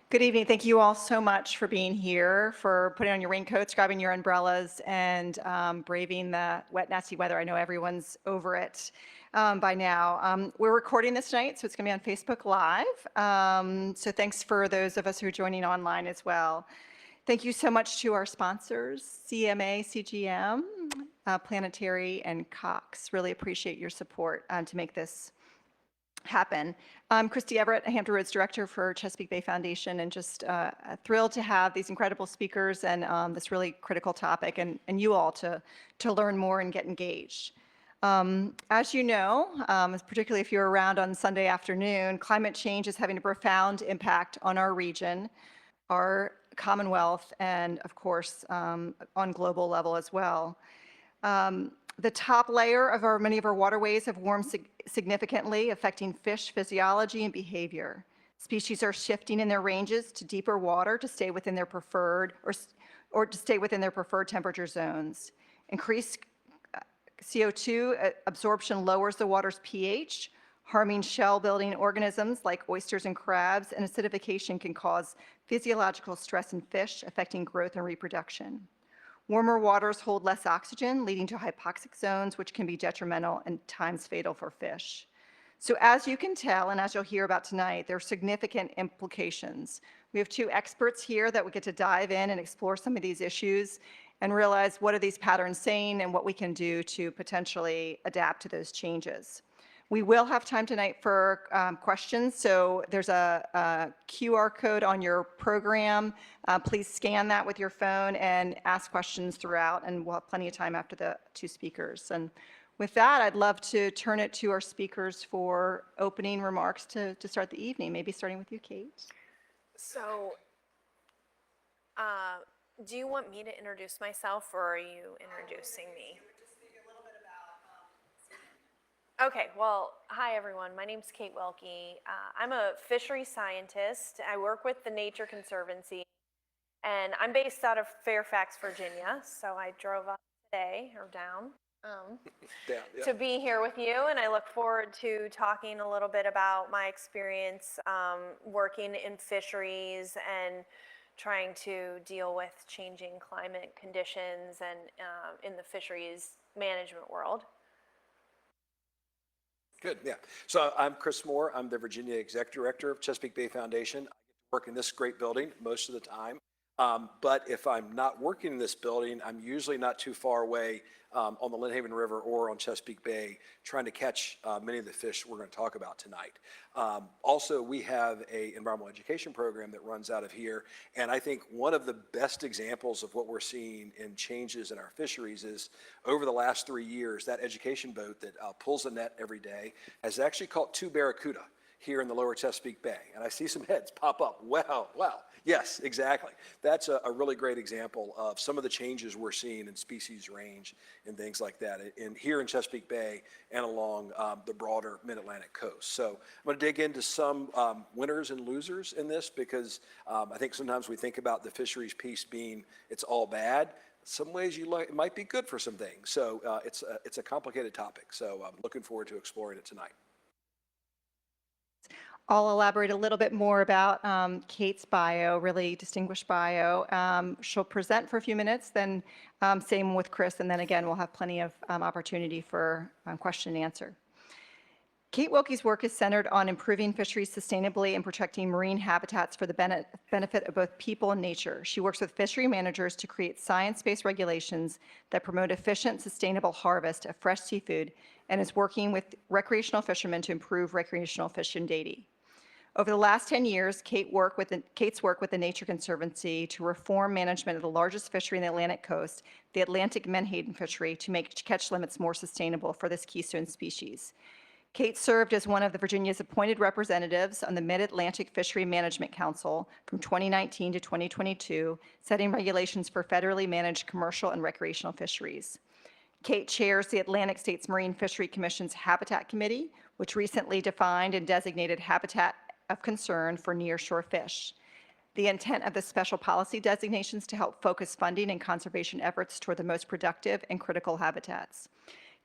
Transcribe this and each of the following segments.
Good evening. Thank you all so much for being here, for putting on your raincoats, grabbing your umbrellas, and braving the wet, nasty weather. I know everyone's over it by now. We're recording this tonight, so it's going to be on Facebook Live. So thanks for those of us who are joining online as well. Thank you so much to our sponsors, CMA, CGM, Planetary, and Cox. Really appreciate your support to make this happen. I'm Christy Everett, Hampton Roads Director for Chesapeake Bay Foundation, and just thrilled to have these incredible speakers and this really critical topic, and you all to learn more and get engaged. As you know, particularly if you're around on Sunday afternoon, climate change is having a profound impact on our region, our Commonwealth, and of course, on global level as well. The top layer of many of our waterways have warmed significantly, affecting fish physiology and behavior. Species are shifting in their ranges to deeper water to stay within their preferred or to stay within their preferred temperature zones. Increased CO2 absorption lowers the water's pH, harming shell-building organisms like oysters and crabs, and acidification can cause physiological stress in fish, affecting growth and reproduction. Warmer waters hold less oxygen, leading to hypoxic zones, which can be detrimental and times fatal for fish. So as you can tell, and as you'll hear about tonight, there are significant implications. We have two experts here that we get to dive in and explore some of these issues and realize what are these patterns saying and what we can do to potentially adapt to those changes. We will have time tonight for questions, so there's a QR code on your program. Please scan that with your phone and ask questions throughout, and we'll have plenty of time after the two speakers. And with that, I'd love to turn it to our speakers for opening remarks to start the evening, maybe starting with you, Kate. So, do you want me to introduce myself, or are you introducing me? Okay, well, hi everyone. My name's Kate Wilke. I'm a fisheries scientist. I work with the Nature Conservancy, and I'm based out of Fairfax, Virginia. So I drove up today, or down, to be here with you, and I look forward to talking a little bit about my experience working in fisheries and trying to deal with changing climate conditions and in the fisheries management world. Good, yeah. So I'm Chris Moore. I'm the Virginia Executive Director of Chesapeake Bay Foundation. I get to work in this great building most of the time. But if I'm not working in this building, I'm usually not too far away on the Lynnhaven River or on Chesapeake Bay trying to catch many of the fish we're going to talk about tonight. Also, we have an environmental education program that runs out of here, and I think one of the best examples of what we're seeing in changes in our fisheries is over the last 3 years, that education boat that pulls a net every day has actually caught 2 barracuda here in the lower Chesapeake Bay. And I see some heads pop up. Wow, wow. Yes, exactly. That's a really great example of some of the changes we're seeing in species range and things like that here in Chesapeake Bay and along the broader mid-Atlantic coast. So I'm going to dig into some winners and losers in this because I think sometimes we think about the fisheries piece being it's all bad. Some ways it might be good for some things. So it's a complicated topic. So I'm looking forward to exploring it tonight. I'll elaborate a little bit more about Kate's bio, really distinguished bio. She'll present for a few minutes, then same with Chris, and then again, we'll have plenty of opportunity for question and answer. Kate Wilke's work is centered on improving fisheries sustainably and protecting marine habitats for the benefit of both people and nature. She works with fishery managers to create science-based regulations that promote efficient, sustainable harvest of fresh seafood, and is working with recreational fishermen to improve recreational fishing data. Over the last 10 years, Kate's work with the Nature Conservancy to reform management of the largest fishery in the Atlantic coast, the Atlantic menhaden fishery, to make catch limits more sustainable for this keystone species. Kate served as one of the Virginia's appointed representatives on the Mid-Atlantic Fishery Management Council from 2019 to 2022, setting regulations for federally managed commercial and recreational fisheries. Kate chairs the Atlantic States Marine Fishery Commission's Habitat Committee, which recently defined and designated habitat of concern for nearshore fish. The intent of the special policy designations to help focus funding and conservation efforts toward the most productive and critical habitats.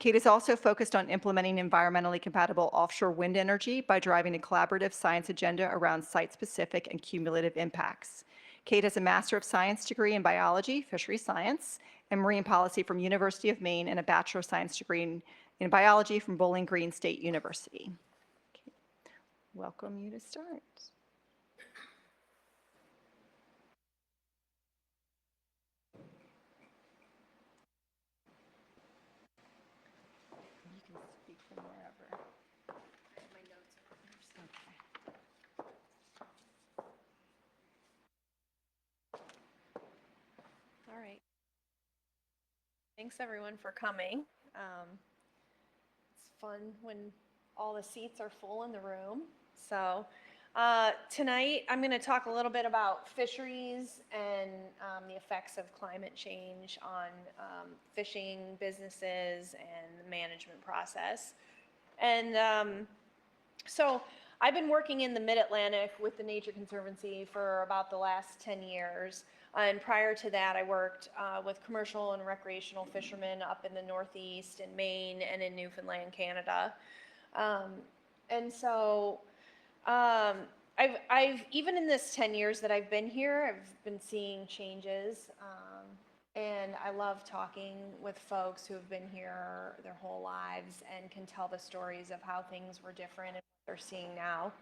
Kate is also focused on implementing environmentally compatible offshore wind energy by driving a collaborative science agenda around site-specific and cumulative impacts. Kate has a Master of Science degree in biology, fisheries science, and marine policy from University of Maine and a Bachelor of Science degree in biology from Bowling Green State University. Okay. Welcome you to start. You can speak from wherever. My notes are Okay. all right. Thanks everyone for coming. It's fun when all the seats are full in the room. So tonight I'm going to talk a little bit about fisheries and the effects of climate change on fishing businesses and the management process. And so I've been working in the Mid-Atlantic with the Nature Conservancy for about the last 10 years. And prior to that, I worked with commercial and recreational fishermen up in the Northeast, in Maine, and in Newfoundland, Canada. And so I've even in this 10 years that I've been here, I've been seeing changes. And I love talking with folks who have been here their whole lives and can tell the stories of how things were different and what they're seeing now.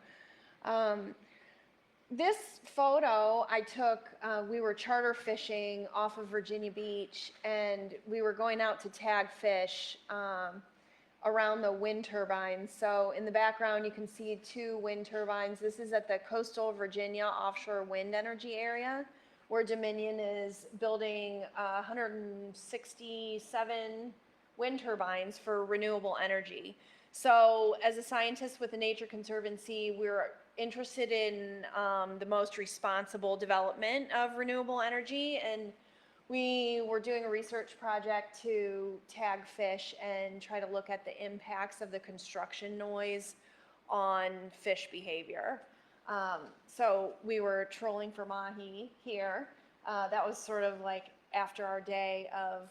This photo I took, we were charter fishing off of Virginia Beach, and we were going out to tag fish around the wind turbines. So in the background, you can see 2 wind turbines. This is at the coastal Virginia offshore wind energy area, where Dominion is building 167 wind turbines for renewable energy. So as a scientist with the Nature Conservancy, we're interested in the most responsible development of renewable energy, and we were doing a research project to tag fish and try to look at the impacts of the construction noise on fish behavior. So we were trolling for mahi here. That was sort of like after our day of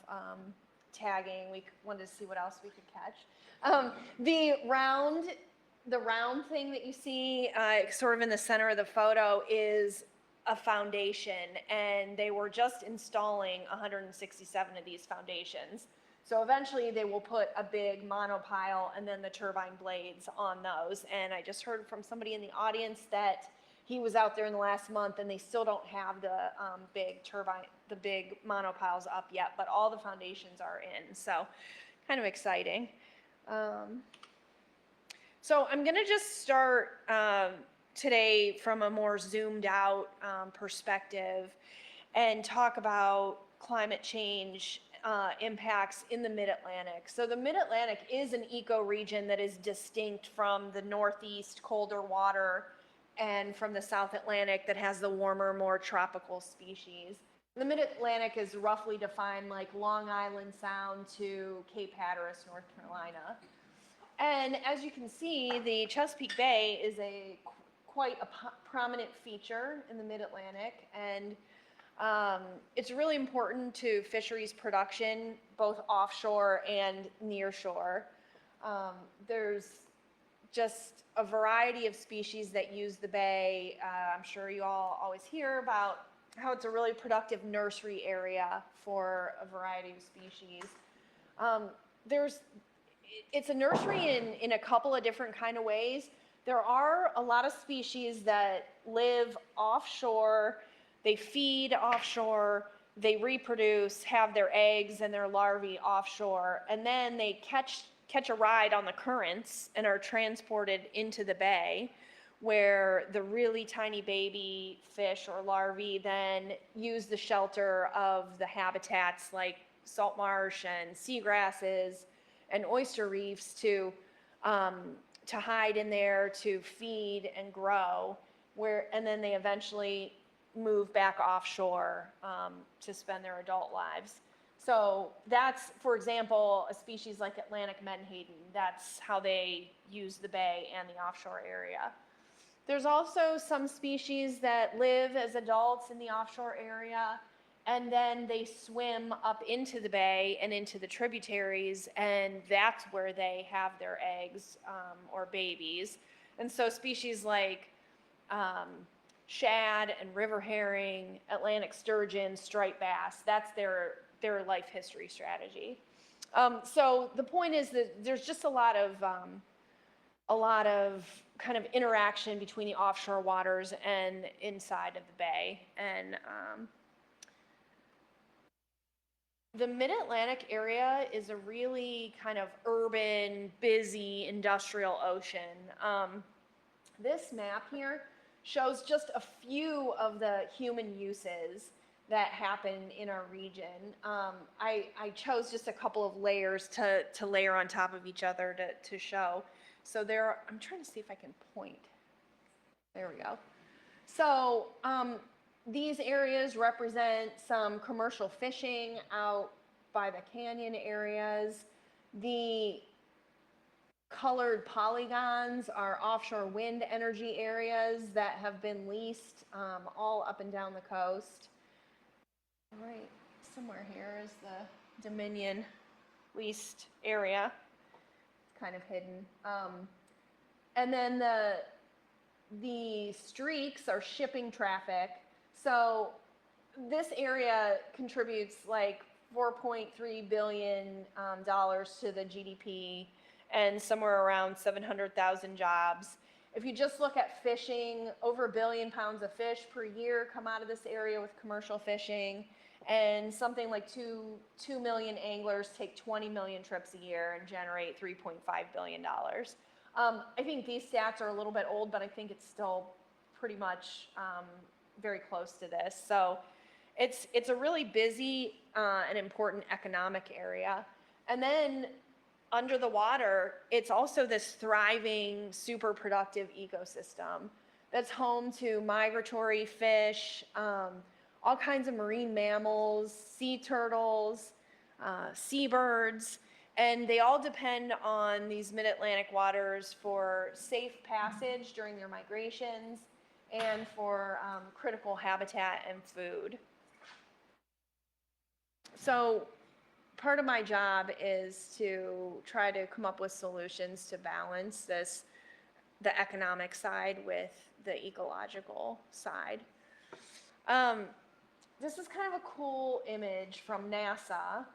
tagging. We wanted to see what else we could catch. The round thing that you see sort of in the center of the photo is a foundation, and they were just installing 167 of these foundations. So eventually they will put a big monopile and then the turbine blades on those. And I just heard from somebody in the audience that he was out there in the last month and they still don't have the big monopiles up yet, but all the foundations are in. So kind of exciting. So I'm gonna just start today from a more zoomed out perspective and talk about climate change impacts in the Mid-Atlantic. So the Mid-Atlantic is an ecoregion that is distinct from the Northeast colder water and from the South Atlantic that has the warmer, more tropical species. The Mid-Atlantic is roughly defined like Long Island Sound to Cape Hatteras, North Carolina. And as you can see, the Chesapeake Bay is quite a prominent feature in the Mid-Atlantic, and it's really important to fisheries production, both offshore and nearshore. There's just a variety of species that use the bay. I'm sure you all always hear about how it's a really productive nursery area for a variety of species. It's a nursery in a couple of different kind of ways. There are a lot of species that live offshore, they feed offshore, they reproduce, have their eggs and their larvae offshore, and then they catch a ride on the currents and are transported into the bay, where the really tiny baby fish or larvae then use the shelter of the habitats like salt marsh and seagrasses and oyster reefs to hide in there, to feed and grow, and then they eventually move back offshore to spend their adult lives. So that's, for example, a species like Atlantic menhaden. That's how they use the bay and the offshore area. There's also some species that live as adults in the offshore area And then they swim up into the bay and into the tributaries, and that's where they have their eggs or babies. And so species like shad and river herring, Atlantic sturgeon, striped bass, that's their life history strategy. So the point is that there's just a lot of kind of interaction between the offshore waters and inside of the bay. And the Mid-Atlantic area is a really kind of urban, busy, industrial ocean. This map here shows just a few of the human uses that happen in our region. I chose just a couple of layers to layer on top of each other to show. So I'm trying to see if I can point. There we go. So these areas represent some commercial fishing out by the canyon areas. The colored polygons are offshore wind energy areas that have been leased all up and down the coast. Right, somewhere here is the Dominion leased area, kind of hidden. And then the streaks are shipping traffic. So this area contributes like $4.3 billion to the GDP and somewhere around 700,000 jobs. If you just look at fishing, over 1 billion pounds of fish per year come out of this area with commercial fishing, and something like 2 million anglers take 20 million trips a year and generate $3.5 billion. I think these stats are a little bit old, but I think it's still pretty much very close to this. So it's a really busy and important economic area. And then under the water, it's also this thriving, super productive ecosystem that's home to migratory fish, all kinds of marine mammals, sea turtles, seabirds, and they all depend on these mid-Atlantic waters for safe passage during their migrations and for critical habitat and food. So part of my job is to try to come up with solutions to balance the economic side with the ecological side. This is kind of a cool image from NASA.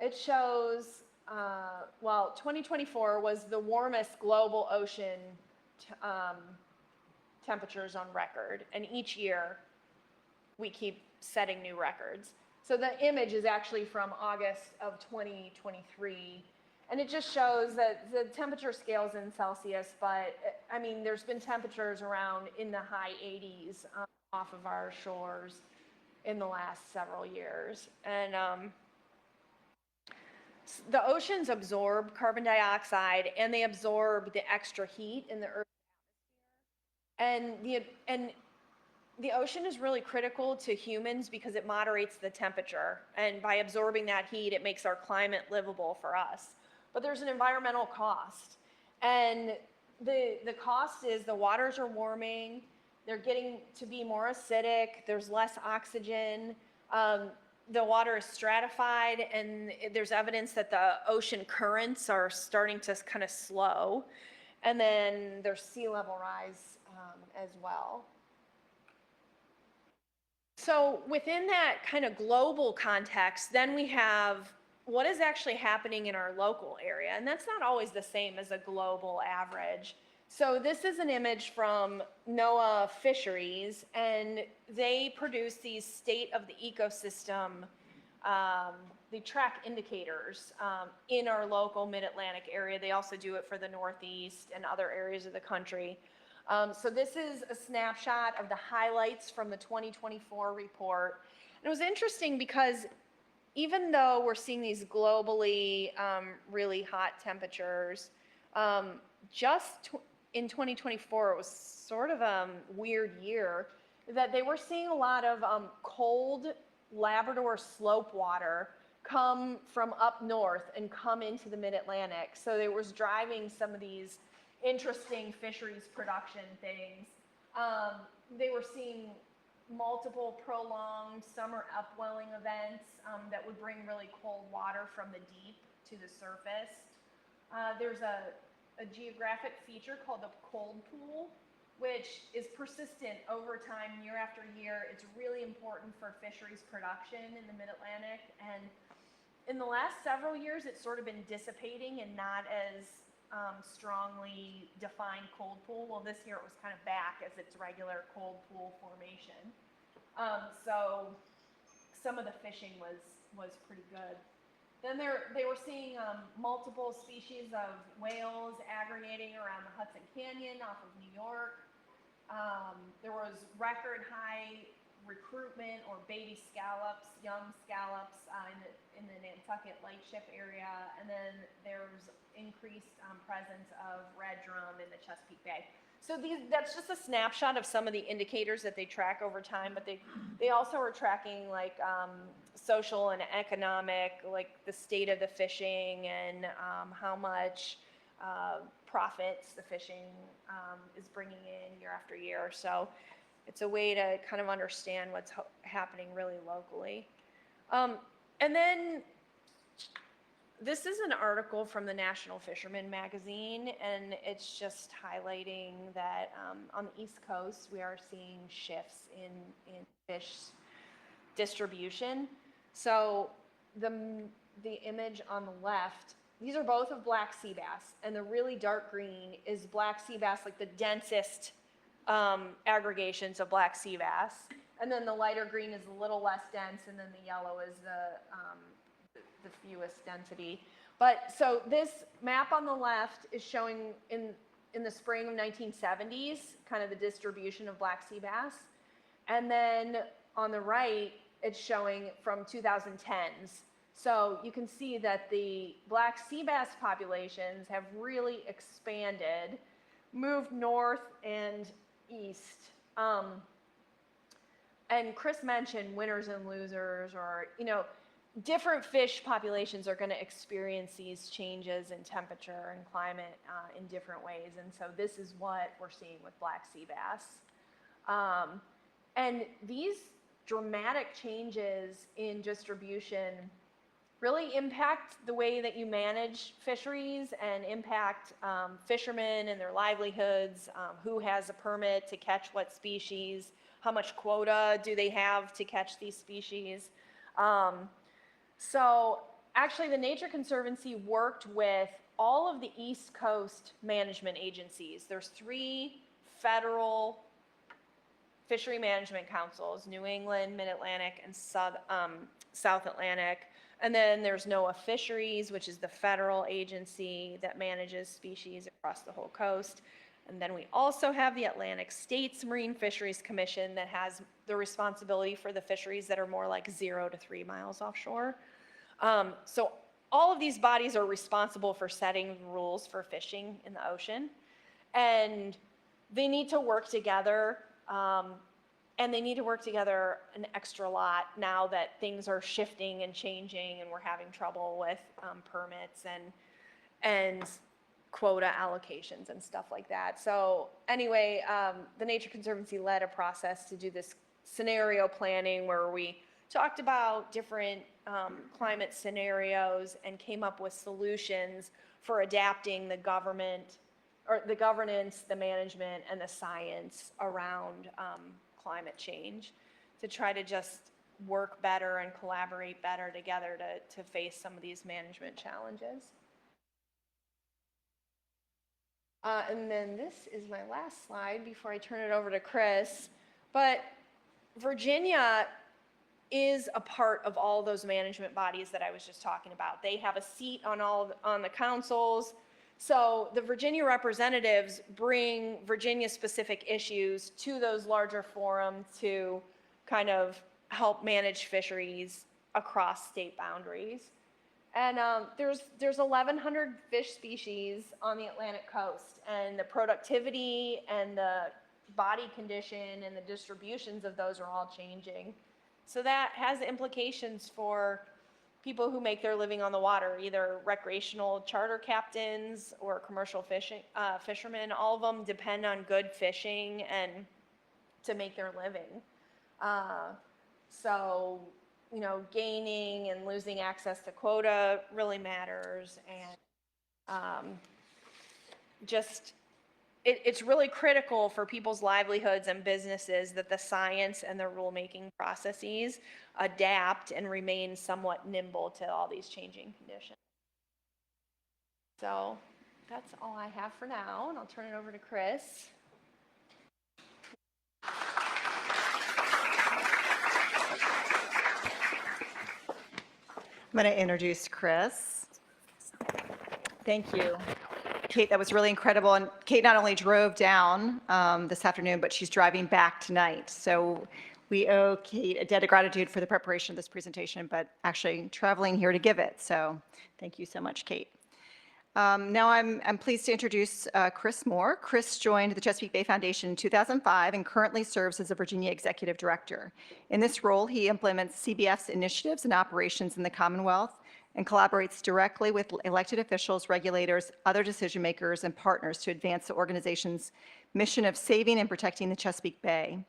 It shows, 2024 was the warmest global ocean temperatures on record, and each year we keep setting new records. So the image is actually from August of 2023, and it just shows that the temperature scales in Celsius, but I mean, there's been temperatures around in the high 80s off of our shores in the last several years. And the oceans absorb carbon dioxide, and they absorb the extra heat in the Earth's atmosphere. And the ocean is really critical to humans because it moderates the temperature, and by absorbing that heat, it makes our climate livable for us. But there's an environmental cost, and the cost is the waters are warming, they're getting to be more acidic, there's less oxygen, the water is stratified, and there's evidence that the ocean currents are starting to kind of slow, and then there's sea level rise as well. So within that kind of global context, then we have what is actually happening in our local area, and that's not always the same as a global average. So this is an image from NOAA Fisheries, and they produce these state of the ecosystem, they track indicators in our local mid-Atlantic area. They also do it for the Northeast and other areas of the country. So this is a snapshot of the highlights from the 2024 report. And it was interesting because even though we're seeing these globally really hot temperatures, in 2024, it was sort of a weird year that they were seeing a lot of cold Labrador slope water come from up north and come into the mid-Atlantic. So it was driving some of these interesting fisheries production things. They were seeing multiple prolonged summer upwelling events that would bring really cold water from the deep to the surface. There's a geographic feature called the cold pool, which is persistent over time, year after year. It's really important for fisheries production in the mid-Atlantic, and in the last several years, it's sort of been dissipating and not as strongly defined cold pool. Well, this year it was kind of back as its regular cold pool formation. So some of the fishing was pretty good. Then they were seeing multiple species of whales aggregating around the Hudson Canyon off of New York. There was record high recruitment or baby scallops, young scallops in the Nantucket Lightship area, and then there's increased presence of red drum in the Chesapeake Bay. So that's just a snapshot of some of the indicators that they track over time, but they also are tracking like social and economic, like the state of the fishing and how much profits the fishing is bringing in year after year. So it's a way to kind of understand what's happening really locally. And then this is an article from the National Fisherman magazine, and it's just highlighting that on the East Coast, we are seeing shifts in fish distribution. So the image on the left, these are both of black sea bass, and the really dark green is black sea bass, like the densest aggregations of black sea bass. And then the lighter green is a little less dense, and then the yellow is the fewest density. But so this map on the left is showing in the spring of 1970s, kind of the distribution of black sea bass. And then on the right, it's showing from 2010s. So you can see that the black sea bass populations have really expanded, moved north and east. And Chris mentioned winners and losers, or, you know, different fish populations are going to experience these changes in temperature and climate in different ways. And so this is what we're seeing with black sea bass. And these dramatic changes in distribution really impact the way that you manage fisheries and impact fishermen and their livelihoods, who has a permit to catch what species, how much quota do they have to catch these species. So actually the Nature Conservancy worked with all of the East Coast management agencies. There's 3 federal fishery management councils, New England, Mid-Atlantic, and South Atlantic. And then there's NOAA Fisheries, which is the federal agency that manages species across the whole coast. And then we also have the Atlantic States Marine Fisheries Commission that has the responsibility for the fisheries that are more like 0 to 3 miles offshore. So all of these bodies are responsible for setting rules for fishing in the ocean. And they need to work together. And they need to work together an extra lot now that things are shifting and changing, and we're having trouble with permits and quota allocations and stuff like that. So anyway, the Nature Conservancy led a process to do this scenario planning where we talked about different climate scenarios and came up with solutions for adapting the government, or the governance, the management, and the science around climate change to try to just work better and collaborate better together to face some of these management challenges. And then this is my last slide before I turn it over to Chris. But Virginia is a part of all those management bodies that I was just talking about. They have a seat on the councils. So the Virginia representatives bring Virginia-specific issues to those larger forums to kind of help manage fisheries across state boundaries. And there's 1,100 fish species on the Atlantic coast, and the productivity and the body condition and the distributions of those are all changing. So that has implications for people who make their living on the water, either recreational charter captains or commercial fishermen. All of them depend on good fishing and to make their living. So, you know, gaining and losing access to quota really matters, and just it's really critical for people's livelihoods and businesses that the science and the rulemaking processes adapt and remain somewhat nimble to all these changing conditions. So that's all I have for now, and I'll turn it over to Chris. I'm going to introduce Chris. Thank you. Kate, that was really incredible. And Kate not only drove down this afternoon, but she's driving back tonight. So we owe Kate a debt of gratitude for the preparation of this presentation, but actually traveling here to give it. So thank you so much, Kate. Now I'm pleased to introduce Chris Moore. Chris joined the Chesapeake Bay Foundation in 2005 and currently serves as a Virginia Executive Director. In this role, he implements CBF's initiatives and operations in the Commonwealth and collaborates directly with elected officials, regulators, other decision makers, and partners to advance the organization's mission of saving and protecting the Chesapeake Bay.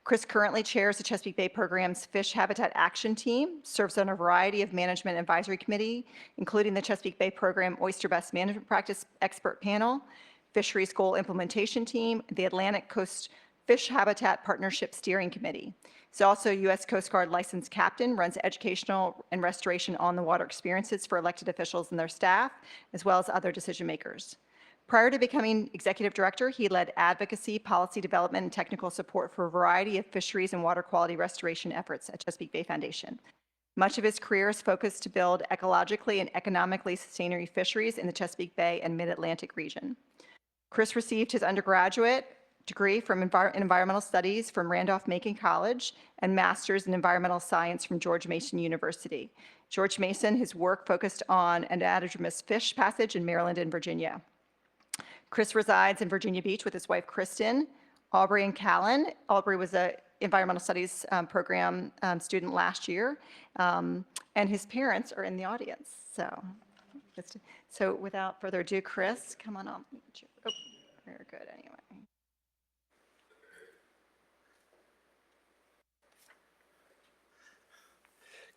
Chris currently chairs the Chesapeake Bay Program's Fish Habitat Action Team, serves on a variety of management advisory committee, including the Chesapeake Bay Program Oyster Best Management Practice Expert Panel, Fisheries Goal Implementation Team, the Atlantic Coast Fish Habitat Partnership Steering Committee. He's also a U.S. Coast Guard licensed captain, runs educational and restoration on the water experiences for elected officials and their staff, as well as other decision makers. Prior to becoming executive director, he led advocacy, policy development, and technical support for a variety of fisheries and water quality restoration efforts at Chesapeake Bay Foundation. Much of his career is focused to build ecologically and economically sustainable fisheries in the Chesapeake Bay and Mid-Atlantic region. Chris received his undergraduate degree from environmental studies from Randolph-Macon College and master's in environmental science from George Mason University. George Mason, his work focused on anadromous fish passage in Maryland and Virginia. Chris resides in Virginia Beach with his wife, Kristen, Aubrey, and Callan. Aubrey was an environmental studies program student last year, and his parents are in the audience. So without further ado, Chris, come on up. Oh, very good, anyway.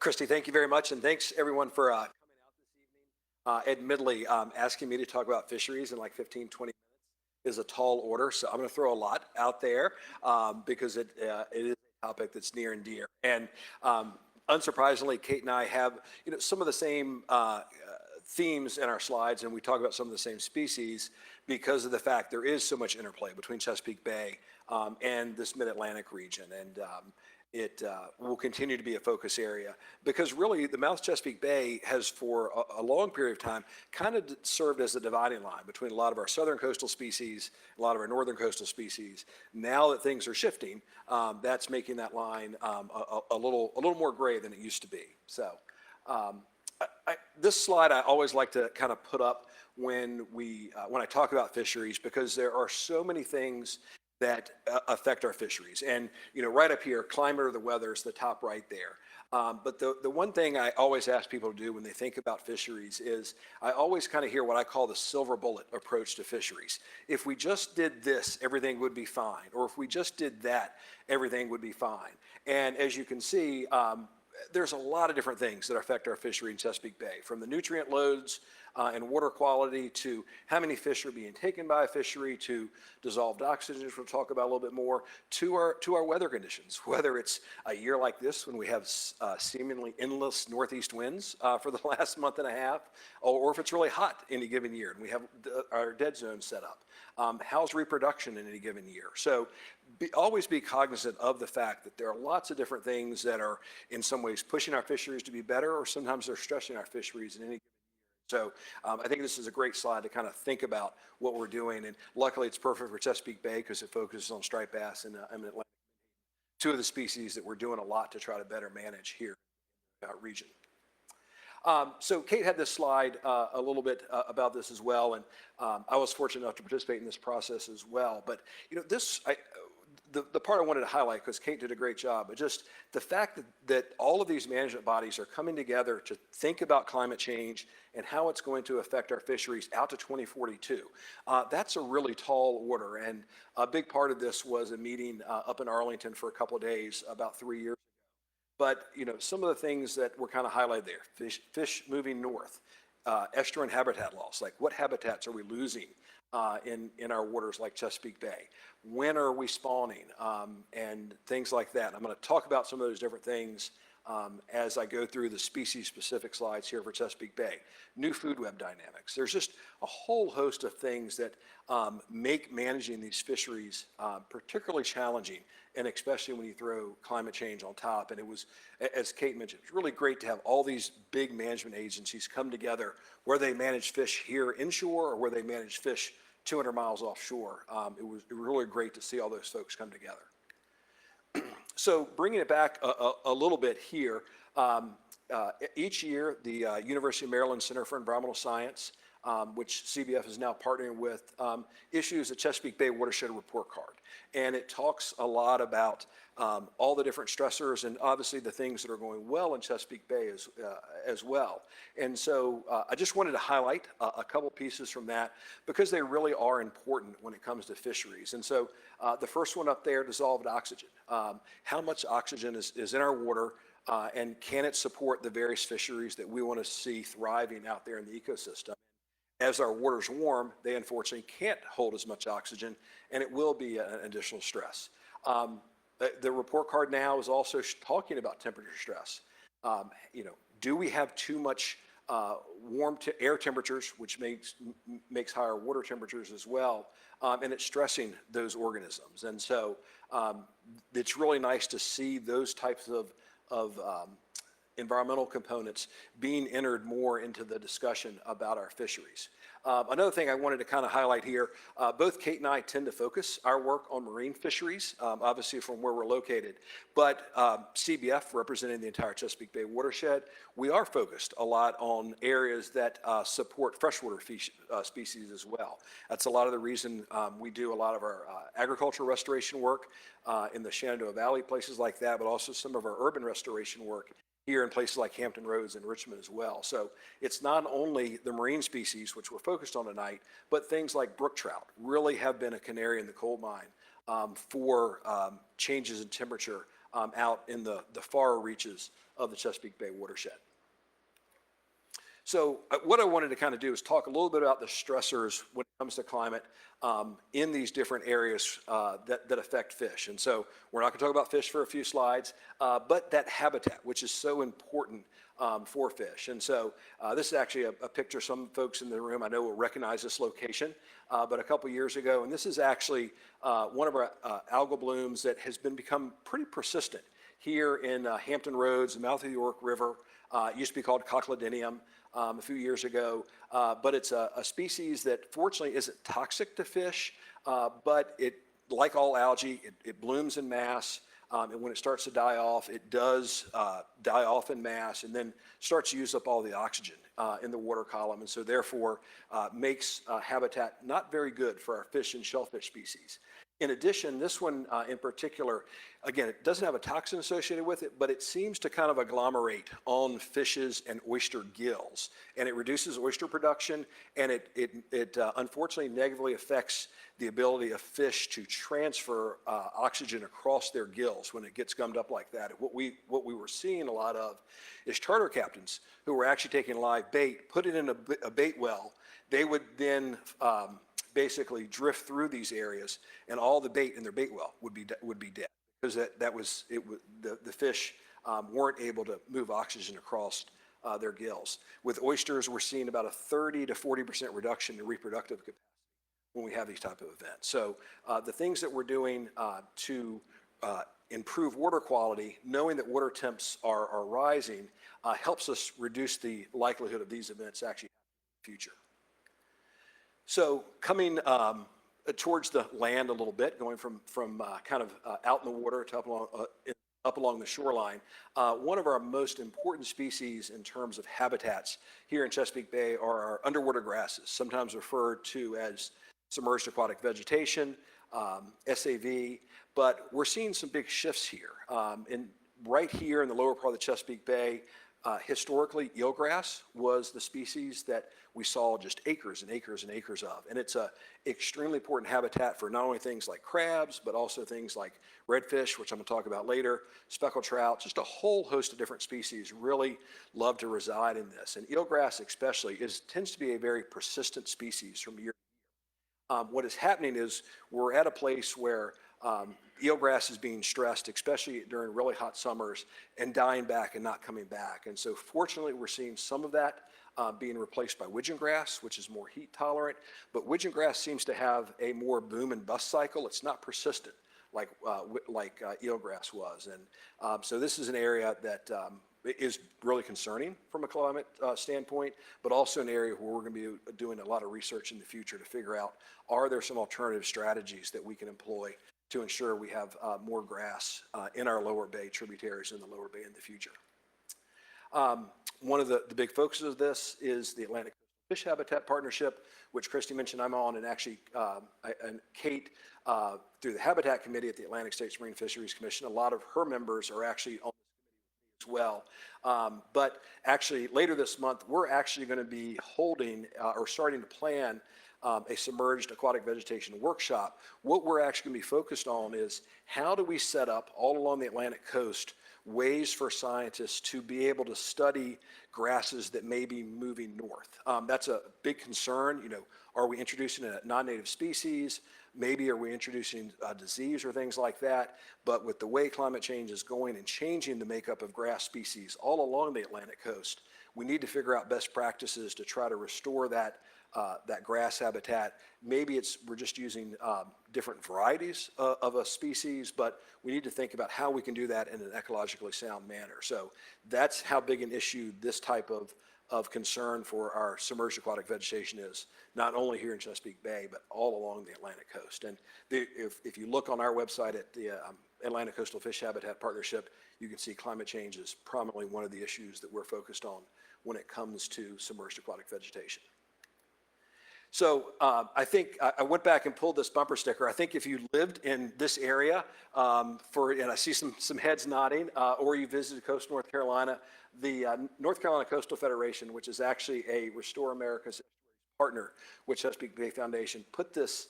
Christy, thank you very much, and thanks everyone for coming out this evening. Admittedly, asking me to talk about fisheries in like 15, 20 minutes is a tall order, so I'm going to throw a lot out there because it is a topic that's near and dear. And unsurprisingly, Kate and I have some of the same themes in our slides, and we talk about some of the same species because of the fact there is so much interplay between Chesapeake Bay and this Mid-Atlantic region. And it will continue to be a focus area because really the mouth Chesapeake Bay has for a long period of time kind of served as a dividing line between a lot of our southern coastal species, a lot of our northern coastal species. Now that things are shifting, that's making that line a little more gray than it used to be. So this slide I always like to kind of put up when I talk about fisheries because there are so many things that affect our fisheries. And, right up here, climate or the weather is the top right there. But the one thing I always ask people to do when they think about fisheries is I always kind of hear what I call the silver bullet approach to fisheries. If we just did this, everything would be fine. Or if we just did that, everything would be fine. And as you can see, there's a lot of different things that affect our fishery in Chesapeake Bay, from the nutrient loads and water quality to how many fish are being taken by a fishery to dissolved oxygen, which we'll talk about a little bit more, to our weather conditions, whether it's a year like this when we have seemingly endless northeast winds for the last month and a half, or if it's really hot any given year and we have our dead zone set up. How's reproduction in any given year? So always be cognizant of the fact that there are lots of different things that are in some ways pushing our fisheries to be better, or sometimes they're stressing our fisheries in any given year. So I think this is a great slide to kind of think about what we're doing, and luckily it's perfect for Chesapeake Bay because it focuses on striped bass and Atlantic, two of the species that we're doing a lot to try to better manage here in our region. So Kate had this slide a little bit about this as well, and I was fortunate enough to participate in this process as well. But the part I wanted to highlight, because Kate did a great job, but just the fact that all of these management bodies are coming together to think about climate change and how it's going to affect our fisheries out to 2042. That's a really tall order, and a big part of this was a meeting up in Arlington for a couple of days about 3 years. But, you know, some of the things that were kind of highlighted there, fish moving north, estuarine habitat loss, like what habitats are we losing in our waters like Chesapeake Bay? When are we spawning? And things like that. I'm going to talk about some of those different things as I go through the species-specific slides here for Chesapeake Bay. New food web dynamics. There's just a whole host of things that make managing these fisheries particularly challenging, and especially when you throw climate change on top. And it was, as Kate mentioned, it's really great to have all these big management agencies come together, where they manage fish here inshore or where they manage fish 200 miles offshore. It was really great to see all those folks come together. So bringing it back a little bit here, each year the University of Maryland Center for Environmental Science, which CBF is now partnering with, issues a Chesapeake Bay Watershed Report Card. And it talks a lot about all the different stressors and obviously the things that are going well in Chesapeake Bay as well. And so I just wanted to highlight a couple pieces from that, because they really are important when it comes to fisheries. And so the first one up there, dissolved oxygen. How much oxygen is in our water, and can it support the various fisheries that we want to see thriving out there in the ecosystem? As our waters warm, they unfortunately can't hold as much oxygen, and it will be an additional stress. The report card now is also talking about temperature stress. You know, do we have too much warm air temperatures, which makes higher water temperatures as well, and it's stressing those organisms. And so it's really nice to see those types of environmental components being entered more into the discussion about our fisheries. Another thing I wanted to kind of highlight here, both Kate and I tend to focus our work on marine fisheries, obviously from where we're located, but CBF, representing the entire Chesapeake Bay watershed, we are focused a lot on areas that support freshwater species as well. That's a lot of the reason we do a lot of our agricultural restoration work in the Shenandoah Valley, places like that, but also some of our urban restoration work here in places like Hampton Roads and Richmond as well. So it's not only the marine species, which we're focused on tonight, but things like brook trout really have been a canary in the coal mine for changes in temperature out in the far reaches of the Chesapeake Bay watershed. So what I wanted to kind of do is talk a little bit about the stressors when it comes to climate in these different areas that affect fish. And so we're not going to talk about fish for a few slides, but that habitat, which is so important for fish. And so this is actually a picture some folks in the room I know will recognize this location, but a couple years ago, and this is actually one of our algal blooms that has become pretty persistent here in Hampton Roads, the mouth of the York River. It used to be called Cochladinium a few years ago, but it's a species that fortunately isn't toxic to fish, but it, like all algae, it blooms in mass, and when it starts to die off, it does die off in mass and then starts to use up all the oxygen in the water column, and so therefore makes habitat not very good for our fish and shellfish species. In addition, this one in particular, again, it doesn't have a toxin associated with it, but it seems to kind of agglomerate on fishes and oyster gills, and it reduces oyster production, and it unfortunately negatively affects the ability of fish to transfer oxygen across their gills when it gets gummed up like that. And what we were seeing a lot of is charter captains who were actually taking live bait, put it in a bait well. They would then basically drift through these areas, and all the bait in their bait well would be dead, because the fish weren't able to move oxygen across their gills. With oysters, we're seeing about a 30 to 40% reduction in reproductive capacity when we have these type of events. So the things that we're doing to improve water quality, knowing that water temps are rising, helps us reduce the likelihood of these events actually happening in the future. So coming towards the land a little bit, going from kind of out in the water to up along the shoreline, one of our most important species in terms of habitats here in Chesapeake Bay are our underwater grasses, sometimes referred to as submerged aquatic vegetation. SAV, but we're seeing some big shifts here. Right here in the lower part of the Chesapeake Bay, historically, eelgrass was the species that we saw just acres and acres and acres of. And it's a extremely important habitat for not only things like crabs, but also things like redfish, which I'm going to talk about later, speckled trout, just a whole host of different species really love to reside in this. And eelgrass especially tends to be a very persistent species from year. What is happening is we're at a place where eelgrass is being stressed, especially during really hot summers, and dying back and not coming back. And so fortunately, we're seeing some of that being replaced by widgeon grass, which is more heat tolerant. But widgeon grass seems to have a more boom and bust cycle. It's not persistent like eelgrass was. And so this is an area that is really concerning from a climate standpoint, but also an area where we're going to be doing a lot of research in the future to figure out, are there some alternative strategies that we can employ to ensure we have more grass in our lower bay tributaries in the lower bay in the future. One of the big focuses of this is the Atlantic Fish Habitat Partnership, which Christy mentioned I'm on, and actually and Kate, through the Habitat Committee at the Atlantic States Marine Fisheries Commission, a lot of her members are actually on as well. But actually later this month, we're actually going to be holding or starting to plan a submerged aquatic vegetation workshop. What we're actually going to be focused on is how do we set up all along the Atlantic coast ways for scientists to be able to study grasses that may be moving north. That's a big concern. You know, are we introducing a non-native species? Maybe are we introducing a disease or things like that? But with the way climate change is going and changing the makeup of grass species all along the Atlantic coast, we need to figure out best practices to try to restore that grass habitat. Maybe we're just using different varieties of a species, but we need to think about how we can do that in an ecologically sound manner. So that's how big an issue this type of concern for our submerged aquatic vegetation is, not only here in Chesapeake Bay, but all along the Atlantic coast. And if you look on our website at the Atlantic Coastal Fish Habitat Partnership, you can see climate change is prominently one of the issues that we're focused on when it comes to submerged aquatic vegetation. So I think I went back and pulled this bumper sticker. I think if you lived in this area, and I see some heads nodding, or you visited coastal North Carolina, the North Carolina Coastal Federation, which is actually a Restore America's partner with Chesapeake Bay Foundation, put this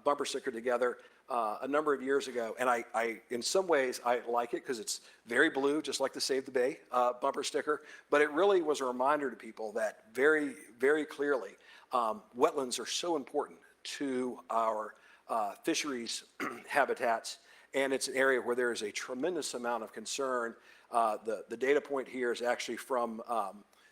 bumper sticker together a number of years ago. And I in some ways, I like it because it's very blue, just like the Save the Bay bumper sticker. But it really was a reminder to people that very, very clearly, wetlands are so important to our fisheries habitats, and it's an area where there is a tremendous amount of concern. The data point here is actually from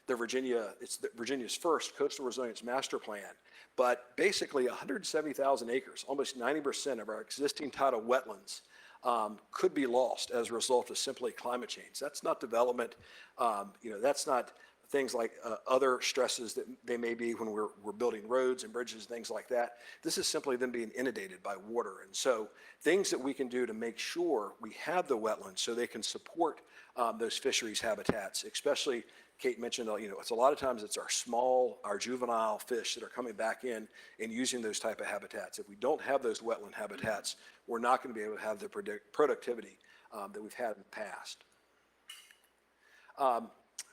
Virginia's first Coastal Resilience Master Plan, but basically 170,000 acres, almost 90% of our existing tidal wetlands could be lost as a result of simply climate change. That's not development, that's not things like other stresses that they may be when we're building roads and bridges, things like that. This is simply them being inundated by water. And so things that we can do to make sure we have the wetlands so they can support those fisheries habitats, especially Kate mentioned, it's a lot of times it's our juvenile fish that are coming back in and using those type of habitats. If we don't have those wetland habitats, we're not going to be able to have the productivity that we've had in the past.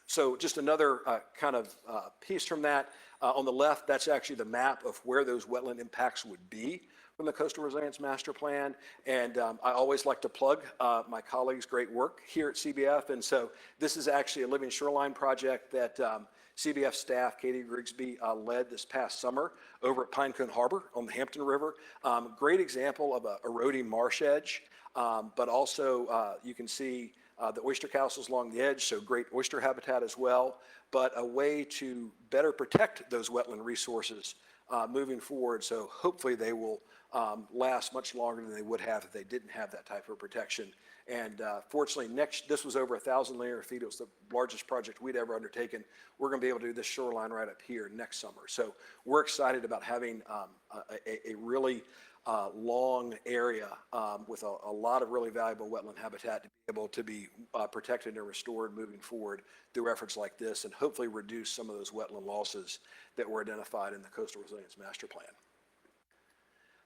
So just another kind of piece from that. On the left, that's actually the map of where those wetland impacts would be from the Coastal Resilience Master Plan. And I always like to plug my colleagues' great work here at CBF. And so this is actually a living shoreline project that CBF staff, Katie Grigsby, led this past summer over at Pinecone Harbor on the Hampton River. Great example of a eroding marsh edge, but also you can see the oyster castles along the edge, so great oyster habitat as well, but a way to better protect those wetland resources moving forward. So hopefully they will last much longer than they would have if they didn't have that type of protection. And fortunately, this was over 1,000 linear feet. It was the largest project we'd ever undertaken. We're going to be able to do this shoreline right up here next summer. So we're excited about having a really long area with a lot of really valuable wetland habitat to be able to be protected and restored moving forward through efforts like this, and hopefully reduce some of those wetland losses that were identified in the Coastal Resilience Master Plan.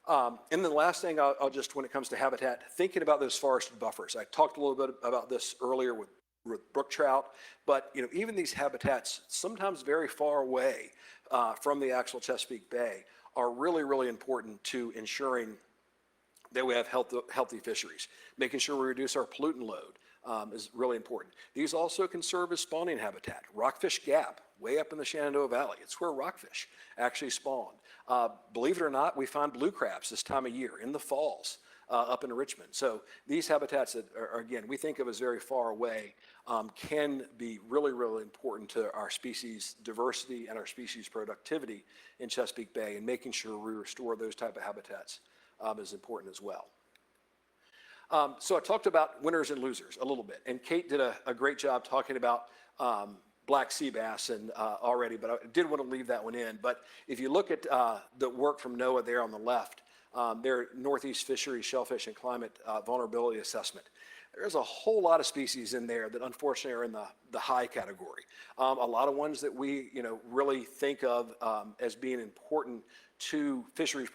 And then the last thing I'll just, when it comes to habitat, thinking about those forested buffers. I talked a little bit about this earlier with brook trout, but even these habitats, sometimes very far away from the actual Chesapeake Bay, are really, really important to ensuring that we have healthy fisheries. Making sure we reduce our pollutant load is really important. These also can serve as spawning habitat. Rockfish Gap, way up in the Shenandoah Valley, it's where rockfish actually spawn. Believe it or not, we find blue crabs this time of year in the falls up in Richmond. So these habitats that are, again, we think of as very far away, can be really, really important to our species diversity and our species productivity in Chesapeake Bay, and making sure we restore those type of habitats is important as well. So I talked about winners and losers a little bit, and Kate did a great job talking about black sea bass and already, but I did want to leave that one in. But if you look at the work from NOAA there on the left, their Northeast Fisheries Shellfish and Climate Vulnerability Assessment, there's a whole lot of species in there that unfortunately are in the high category. A lot of ones that we really think of as being important to fisheries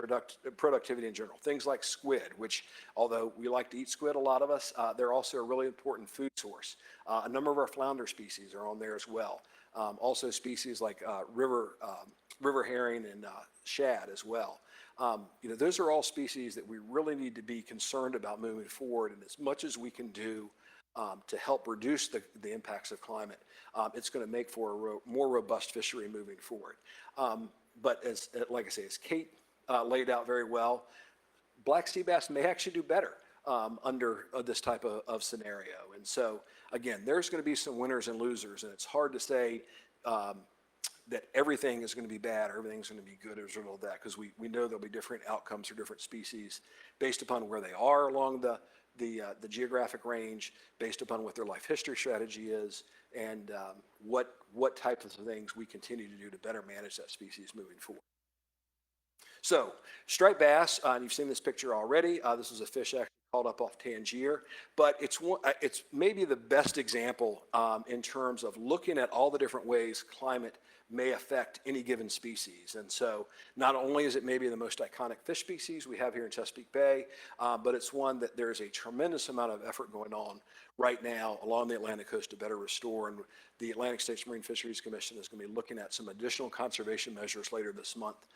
productivity in general. Things like squid, which although we like to eat squid, a lot of us, they're also a really important food source. A number of our flounder species are on there as well. Also species like river herring and shad as well. Those are all species that we really need to be concerned about moving forward, and as much as we can do to help reduce the impacts of climate, it's going to make for a more robust fishery moving forward. But like I say, as Kate laid out very well, black sea bass may actually do better under this type of scenario. And so, again, there's going to be some winners and losers, and it's hard to say that everything is going to be bad or everything's going to be good as a result of that, because we know there'll be different outcomes for different species based upon where they are along the geographic range, based upon what their life history strategy is, and what types of things we continue to do to better manage that species moving forward. So striped bass, and you've seen this picture already. This is a fish actually called up off Tangier, but it's maybe the best example in terms of looking at all the different ways climate may affect any given species. And so not only is it maybe the most iconic fish species we have here in Chesapeake Bay, but it's one that there's a tremendous amount of effort going on right now along the Atlantic coast to better restore. And the Atlantic States Marine Fisheries Commission is going to be looking at some additional conservation measures later this month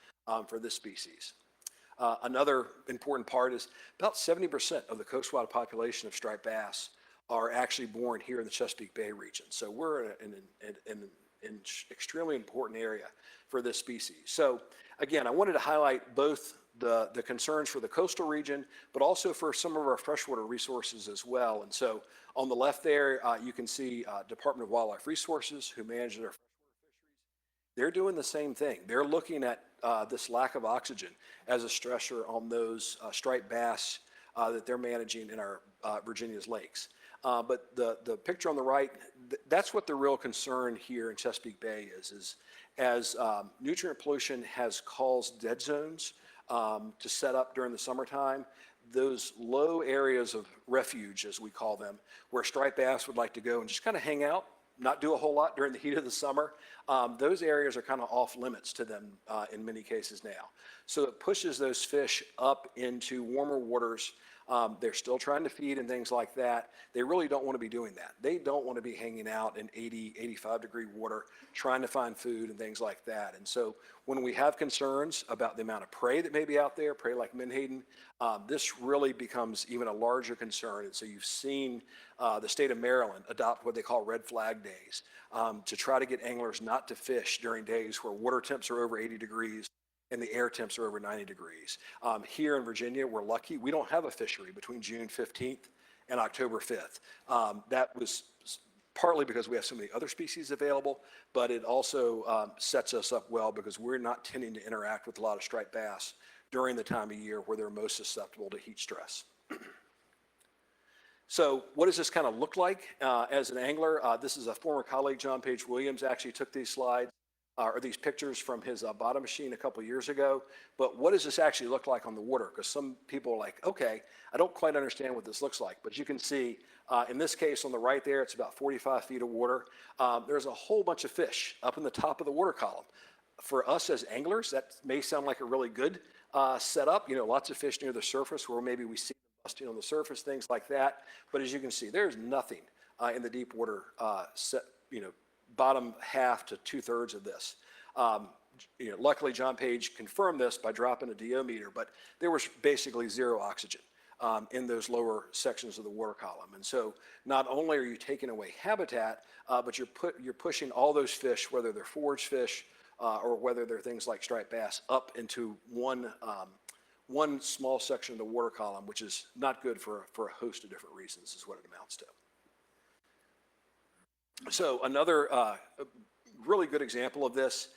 for this species. Another important part is about 70% of the coastwide population of striped bass are actually born here in the Chesapeake Bay region. So we're in an extremely important area for this species. So again, I wanted to highlight both the concerns for the coastal region, but also for some of our freshwater resources as well. And so on the left there, you can see Department of Wildlife Resources, who manage their freshwater fisheries. They're doing the same thing. They're looking at this lack of oxygen as a stressor on those striped bass that they're managing in our Virginia's lakes. But the picture on the right, that's what the real concern here in Chesapeake Bay is as nutrient pollution has caused dead zones to set up during the summertime, those low areas of refuge, as we call them, where striped bass would like to go and just kind of hang out, not do a whole lot during the heat of the summer, those areas are kind of off limits to them in many cases now. So it pushes those fish up into warmer waters. They're still trying to feed and things like that. They really don't want to be doing that. They don't want to be hanging out in 80, 85 degree water, trying to find food and things like that. And so when we have concerns about the amount of prey that may be out there, prey like menhaden, this really becomes even a larger concern. And so you've seen the state of Maryland adopt what they call red flag days to try to get anglers not to fish during days where water temps are over 80 degrees and the air temps are over 90 degrees. Here in Virginia, we're lucky. We don't have a fishery between June 15th and October 5th. That was partly because we have so many other species available, but it also sets us up well because we're not tending to interact with a lot of striped bass during the time of year where they're most susceptible to heat stress. So what does this kind of look like as an angler? This is a former colleague, John Page Williams, actually took these slides or these pictures from his bottom machine a couple years ago. But what does this actually look like on the water? Because some people are like, okay, I don't quite understand what this looks like. But you can see in this case on the right there, it's about 45 feet of water. There's a whole bunch of fish up in the top of the water column. For us as anglers, that may sound like a really good set up, lots of fish near the surface where maybe we see them busting on the surface, things like that. But as you can see, there's nothing in the deep water bottom half to 2/3 of this. Luckily, John Page confirmed this by dropping a DO meter, but there was basically zero oxygen in those lower sections of the water column. And so not only are you taking away habitat, but you're pushing all those fish, whether they're forage fish or whether they're things like striped bass, up into one small section of the water column, which is not good for a host of different reasons, is what it amounts to. So another really good example of this,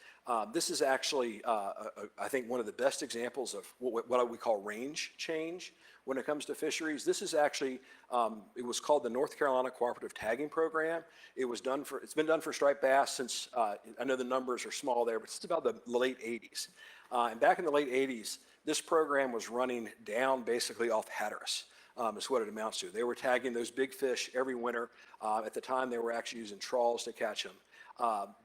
this is actually, I think, one of the best examples of what we call range change when it comes to fisheries. This is actually, it was called the North Carolina Cooperative Tagging Program. It's been done for striped bass since, I know the numbers are small there, but it's about the late 80s. And back in the late 80s, this program was running down basically off Hatteras. Is what it amounts to. They were tagging those big fish every winter. At the time, they were actually using trawls to catch them.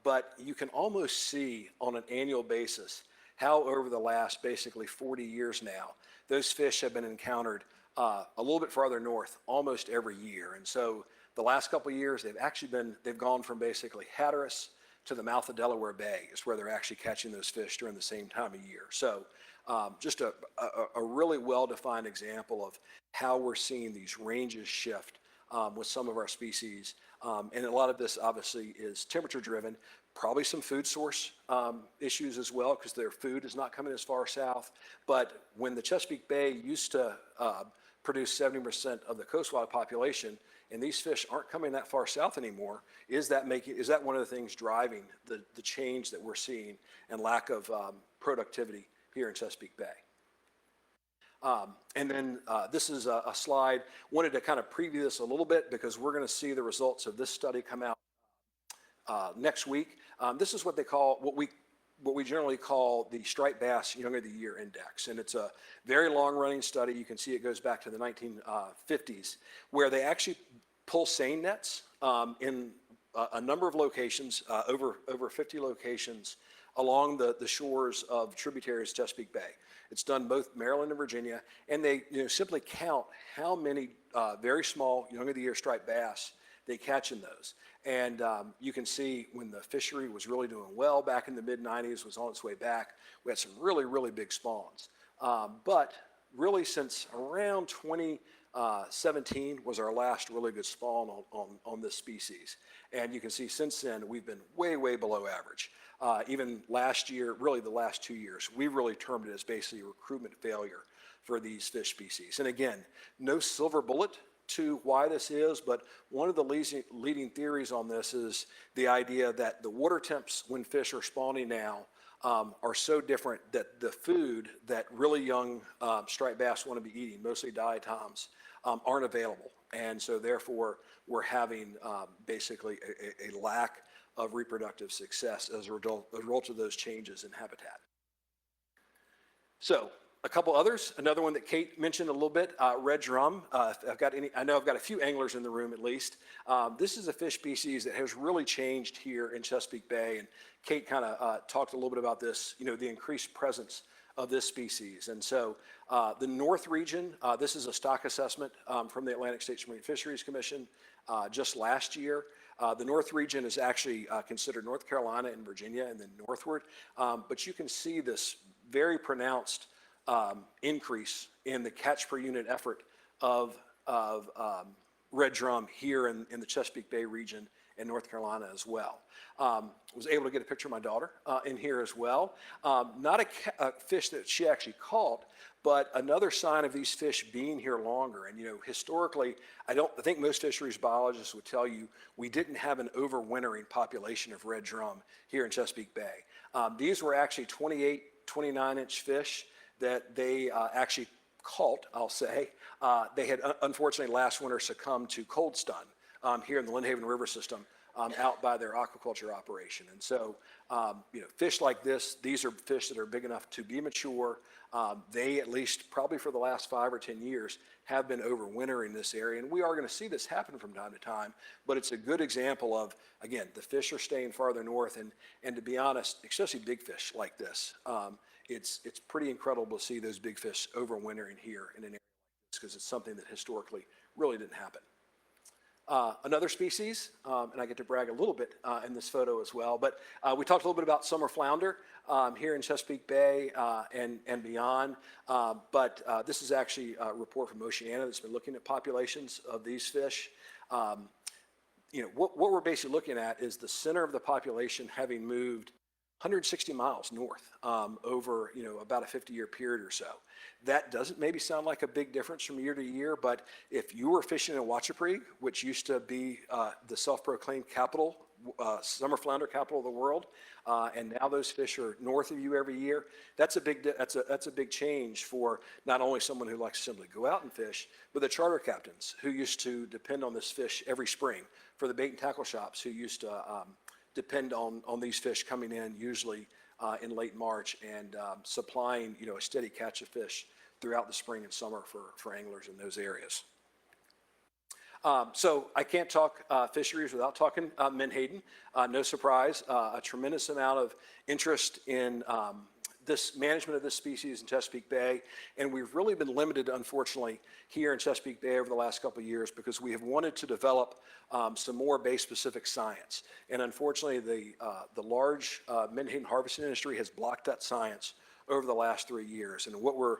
But you can almost see on an annual basis how over the last basically 40 years now, those fish have been encountered a little bit farther north almost every year. And so the last couple of years, they've gone from basically Hatteras to the mouth of Delaware Bay is where they're actually catching those fish during the same time of year. So just a really well-defined example of how we're seeing these ranges shift with some of our species. And a lot of this obviously is temperature driven, probably some food source issues as well, because their food is not coming as far south. But when the Chesapeake Bay used to produce 70% of the coastwide population, and these fish aren't coming that far south anymore, is that one of the things driving the change that we're seeing and lack of productivity here in Chesapeake Bay? And then this is a slide. Wanted to kind of preview this a little bit because we're going to see the results of this study come out next week. This is what we generally call the striped bass younger of the year index, and it's a very long-running study. You can see it goes back to the 1950s, where they actually pull seine nets in a number of locations, over 50 locations along the shores of tributaries Chesapeake Bay. It's done both Maryland and Virginia, and they simply count how many very small young of the year striped bass they catch in those. And you can see when the fishery was really doing well back in the mid-90s, was on its way back, we had some really, really big spawns. But really since around 2017 was our last really good spawn on this species. And you can see since then, we've been way, way below average. Even last year, really the last 2 years, we really termed it as basically a recruitment failure for these fish species. And again, no silver bullet to why this is, but one of the leading theories on this is the idea that the water temps when fish are spawning now are so different that the food that really young striped bass want to be eating, mostly diatoms, aren't available. And so therefore, we're having basically a lack of reproductive success as a result of those changes in habitat. So a couple others, another one that Kate mentioned a little bit, red drum. I know I've got a few anglers in the room at least. This is a fish species that has really changed here in Chesapeake Bay, and Kate kind of talked a little bit about this, the increased presence of this species. And so the North region, this is a stock assessment from the Atlantic States Marine Fisheries Commission just last year. The North region is actually considered North Carolina and Virginia and then northward. But you can see this very pronounced increase in the catch per unit effort of red drum here in the Chesapeake Bay region in North Carolina as well. Was able to get a picture of my daughter in here as well. Not a fish that she actually caught, but another sign of these fish being here longer. And historically, I think most fisheries biologists would tell you we didn't have an overwintering population of red drum here in Chesapeake Bay. These were actually 28, 29-inch fish that they actually caught, I'll say. They had unfortunately last winter succumbed to cold stun here in the Lynnhaven River system out by their aquaculture operation. And so, fish like this, these are fish that are big enough to be mature. They, at least probably for the last 5 or 10 years, have been overwintering in this area. And we are going to see this happen from time to time, but it's a good example of, again, the fish are staying farther north. And to be honest, especially big fish like this, it's pretty incredible to see those big fish overwintering here in an area like this because it's something that historically really didn't happen. Another species, and I get to brag a little bit in this photo as well, but we talked a little bit about summer flounder here in Chesapeake Bay and beyond, but this is actually a report from Oceana that's been looking at populations of these fish. You know, what we're basically looking at is the center of the population having moved 160 miles north over, you know, about a 50-year period or so. That doesn't maybe sound like a big difference from year to year, but if you were fishing in Chesapeake, which used to be the self-proclaimed capital, summer flounder capital of the world, and now those fish are north of you every year, that's a big change for not only someone who likes to simply go out and fish, but the charter captains who used to depend on this fish every spring, for the bait and tackle shops who used to depend on these fish coming in usually in late March and supplying, you know, a steady catch of fish throughout the spring and summer for anglers in those areas. So I can't talk fisheries without talking menhaden. No surprise, a tremendous amount of interest in this management of this species in Chesapeake Bay, and we've really been limited, unfortunately, here in Chesapeake Bay over the last couple of years because we have wanted to develop some more bay-specific science. And unfortunately, the large menhaden harvesting industry has blocked that science over the last 3 years. And what we're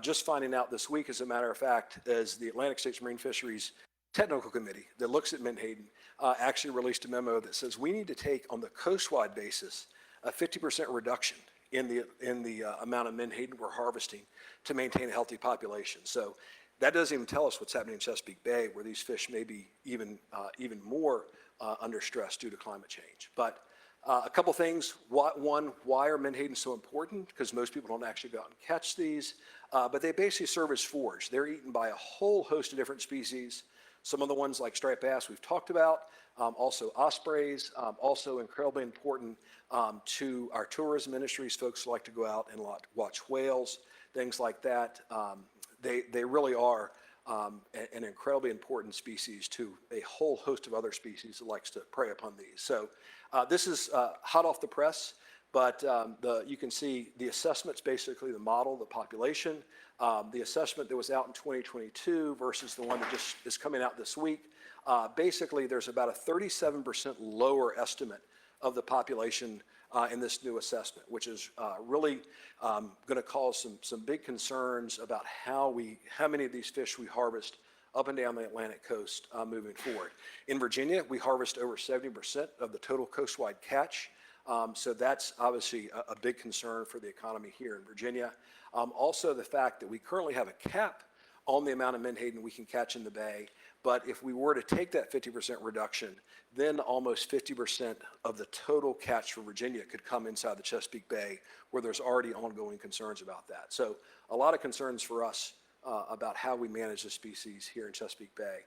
just finding out this week, as a matter of fact, is the Atlantic States Marine Fisheries Technical Committee that looks at menhaden actually released a memo that says we need to take on the coastwide basis a 50% reduction in the amount of menhaden we're harvesting to maintain a healthy population. So that doesn't even tell us what's happening in Chesapeake Bay, where these fish may be even more under stress due to climate change. But a couple things. One, why are menhaden so important? Because most people don't actually go out and catch these, but they basically serve as forage. They're eaten by a whole host of different species. Some of the ones like striped bass we've talked about, also ospreys, also incredibly important to our tourism industries. Folks like to go out and watch whales, things like that. They really are an incredibly important species to a whole host of other species that likes to prey upon these. So this is hot off the press, but you can see the assessments, basically the model, the population, the assessment that was out in 2022 versus the one that just is coming out this week. Basically, there's about a 37% lower estimate of the population in this new assessment, which is really going to cause some big concerns about how many of these fish we harvest up and down the Atlantic coast moving forward. In Virginia, we harvest over 70% of the total coastwide catch. So that's obviously a big concern for the economy here in Virginia. Also, the fact that we currently have a cap on the amount of menhaden we can catch in the bay, but if we were to take that 50% reduction, then almost 50% of the total catch for Virginia could come inside the Chesapeake Bay, where there's already ongoing concerns about that. So a lot of concerns for us about how we manage the species here in Chesapeake Bay.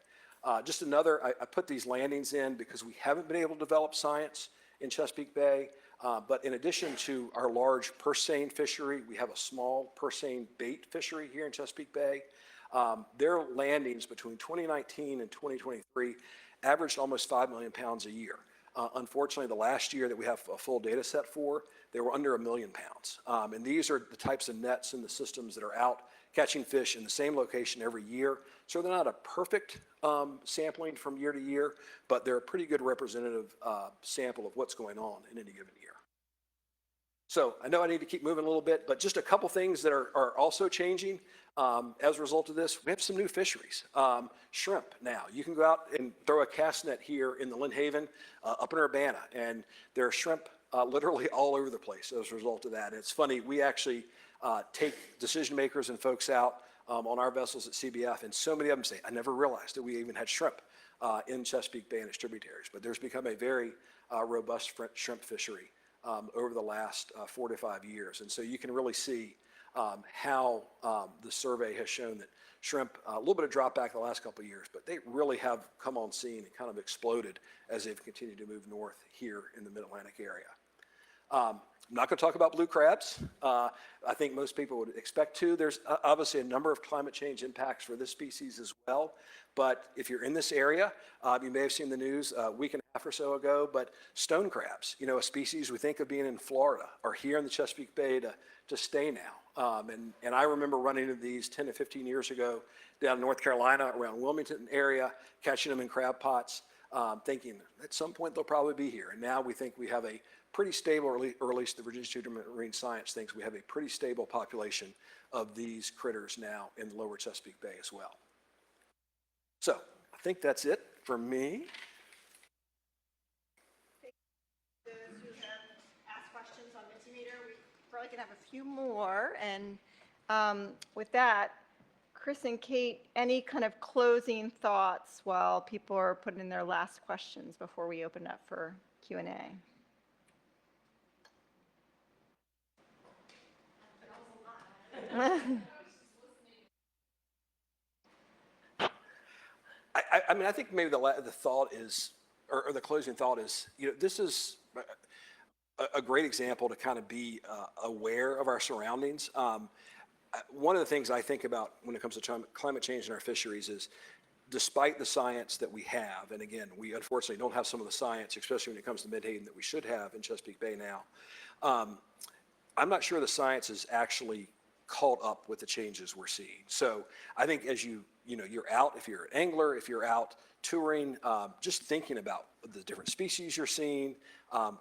Just another, I put these landings in because we haven't been able to develop science in Chesapeake Bay, but in addition to our large purse seine fishery, we have a small purse seine bait fishery here in Chesapeake Bay. Their landings between 2019 and 2023 averaged almost 5 million pounds a year. Unfortunately, the last year that we have a full data set for, they were under 1 million pounds. And these are the types of nets and the systems that are out catching fish in the same location every year. So they're not a perfect sampling from year to year, but they're a pretty good representative sample of what's going on in any given year. So I know I need to keep moving a little bit, but just a couple things that are also changing as a result of this. We have some new fisheries. Shrimp now. You can go out and throw a cast net here in the Lynn Haven up in Urbana, and there are shrimp literally all over the place as a result of that. And it's funny, we actually take decision makers and folks out on our vessels at CBF, and so many of them say, I never realized that we even had shrimp in Chesapeake Bay and its tributaries. But there's become a very robust shrimp fishery over the last 4 to 5 years. And so you can really see how the survey has shown that shrimp, a little bit of drop back the last couple of years, but they really have come on scene and kind of exploded as they've continued to move north here in the Mid-Atlantic area. I'm not going to talk about blue crabs. I think most people would expect to. There's obviously a number of climate change impacts for this species as well. But if you're in this area, you may have seen the news a week and a half or so ago, but stone crabs, you know, a species we think of being in Florida, are here in the Chesapeake Bay to stay now. And I remember running into these 10 to 15 years ago down in North Carolina around Wilmington area, catching them in crab pots, thinking at some point they'll probably be here. And now we think we have a pretty stable, or at least the Virginia Institute of Marine Science thinks we have a pretty stable population of these critters now in the lower Chesapeake Bay as well. So I think that's it for me. Those who have asked questions on Mentimeter, we probably can have a few more. And with that, Chris and Kate, any kind of closing thoughts while people are putting in their last questions before we open up for Q&A? I mean, I think maybe the thought is, or the closing thought is, you know, this is a great example to kind of be aware of our surroundings. One of the things I think about when it comes to climate change in our fisheries is, despite the science that we have, and again, we unfortunately don't have some of the science, especially when it comes to menhaden, that we should have in Chesapeake Bay now. I'm not sure the science is actually caught up with the changes we're seeing. So I think as you're out, if you're an angler, if you're out touring, just thinking about the different species you're seeing,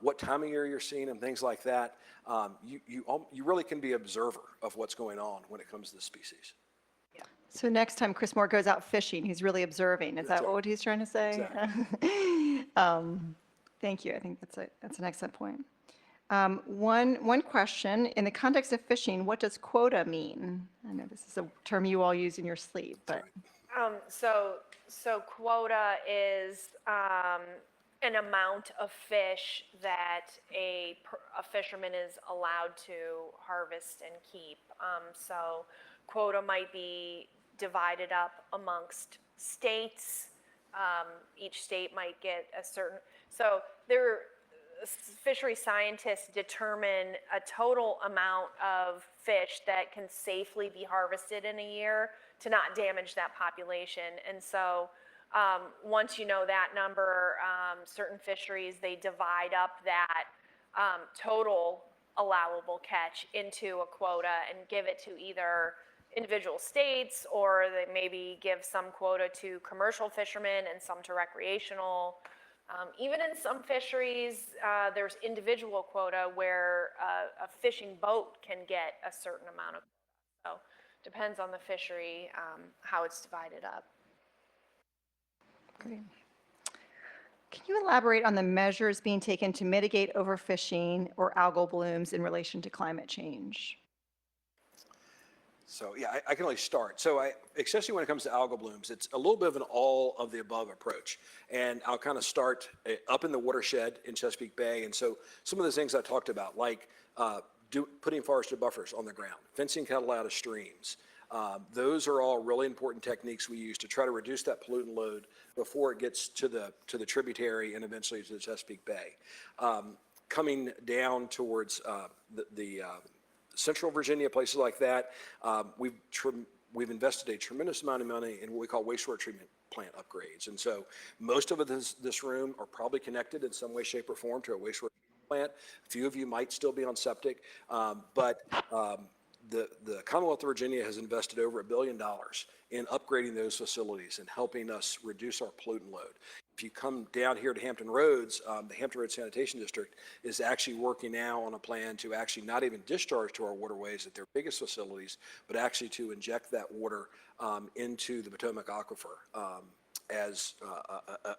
what time of year you're seeing them, things like that, you really can be an observer of what's going on when it comes to the species. So next time Chris Moore goes out fishing, he's really observing. Is that right. what he's trying to say? Exactly. Thank you. I think that's an excellent point. One question, in the context of fishing, what does quota mean? I know this is a term you all use in your sleep, but. So quota is an amount of fish that a fisherman is allowed to harvest and keep. So quota might be divided up amongst states. Each state might get a certain, so fishery scientists determine a total amount of fish that can safely be harvested in a year to not damage that population. And so once you know that number, certain fisheries, they divide up that total allowable catch into a quota and give it to either individual states, or they maybe give some quota to commercial fishermen and some to recreational. Even in some fisheries, there's individual quota where a fishing boat can get a certain amount of quota. So depends on the fishery, how it's divided up. Great. Can you elaborate on the measures being taken to mitigate overfishing or algal blooms in relation to climate change? So yeah, I can only start. So especially when it comes to algal blooms, it's a little bit of an all of the above approach. And I'll kind of start up in the watershed in Chesapeake Bay. And so some of the things I talked about, like putting forested buffers on the ground, fencing cattle out of streams. Those are all really important techniques we use to try to reduce that pollutant load before it gets to the tributary and eventually to the Chesapeake Bay. Coming down towards the Central Virginia, places like that, we've invested a tremendous amount of money in what we call wastewater treatment plant upgrades. And so most of this room are probably connected in some way, shape, or form to a wastewater treatment plant. A few of you might still be on septic, but the Commonwealth of Virginia has invested over $1 billion in upgrading those facilities and helping us reduce our pollutant load. If you come down here to Hampton Roads, the Hampton Roads Sanitation District is actually working now on a plan to actually not even discharge to our waterways at their biggest facilities, but actually to inject that water into the Potomac Aquifer, as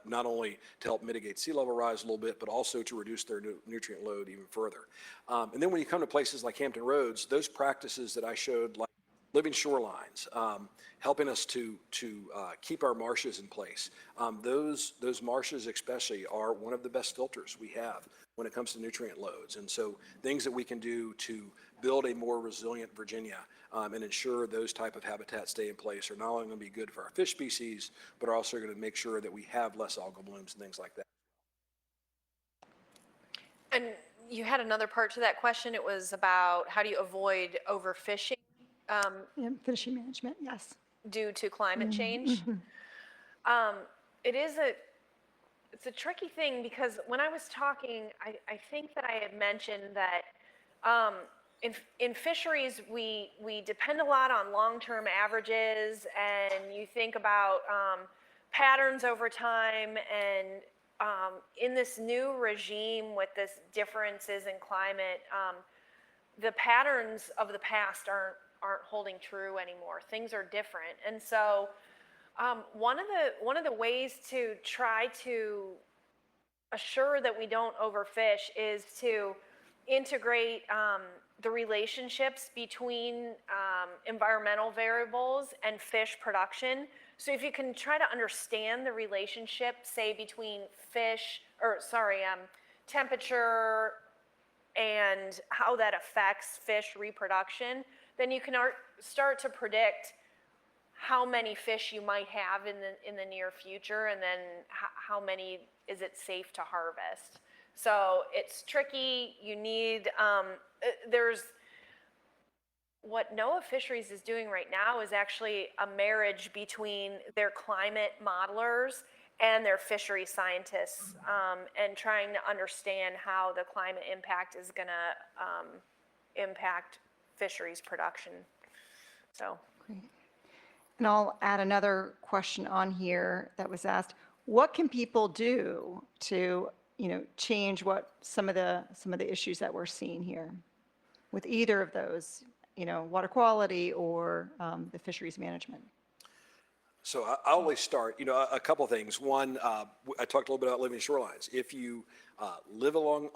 not only to help mitigate sea level rise a little bit, but also to reduce their nutrient load even further. And then when you come to places like Hampton Roads, those practices that I showed, like living shorelines, helping us to keep our marshes in place. Those marshes especially are one of the best filters we have when it comes to nutrient loads. And so things that we can do to build a more resilient Virginia and ensure those type of habitats stay in place are not only going to be good for our fish species, but are also going to make sure that we have less algal blooms and things like that. And you had another part to that question. It was about how do you avoid overfishing Yeah, finishing management, yes. due to climate change? It is it's a tricky thing because when I was talking, I think that I had mentioned that in fisheries, we depend a lot on long-term averages, and you think about patterns over time, and in this new regime with this differences in climate, the patterns of the past aren't holding true anymore. Things are different, and so one of the ways to try to assure that we don't overfish is to integrate the relationships between environmental variables and fish production. So if you can try to understand the relationship, say between temperature and how that affects fish reproduction, then you can start to predict how many fish you might have in the near future, and then how many is it safe to harvest. So it's tricky. You need, there's, what NOAA Fisheries is doing right now is actually a marriage between their climate modelers and their fishery scientists, and trying to understand how the climate impact is gonna impact fisheries production, so. Great. And I'll add another question on here that was asked. What can people do to, change what some of the issues that we're seeing here with either of those, water quality or the fisheries management? So I'll always start, a couple of things. One, I talked a little bit about living shorelines. If you live along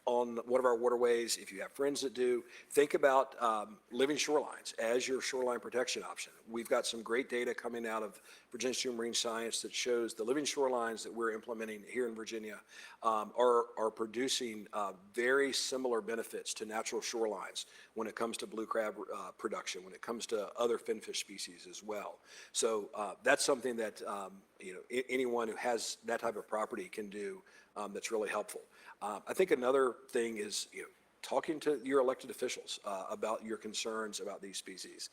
on one of our waterways, if you have friends that do, think about living shorelines as your shoreline protection option. We've got some great data coming out of Virginia Institute of Marine Science that shows the living shorelines that we're implementing here in Virginia are producing very similar benefits to natural shorelines when it comes to blue crab production, when it comes to other finfish species as well. So that's something that anyone who has that type of property can do that's really helpful. I think another thing is talking to your elected officials about your concerns about these species.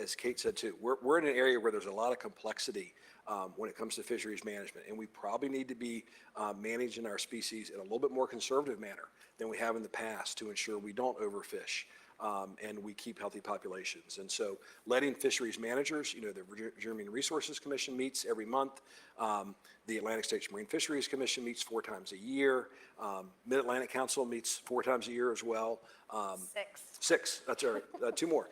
As Kate said too, we're in an area where there's a lot of complexity when it comes to fisheries management, and we probably need to be managing our species in a little bit more conservative manner than we have in the past to ensure we don't overfish. And we keep healthy populations. And so letting fisheries managers, the Virginia Marine Resources Commission meets every month. The Atlantic States Marine Fisheries Commission meets 4 times a year. Mid-Atlantic Council meets 4 times a year as well. 6, that's all right, 2 more.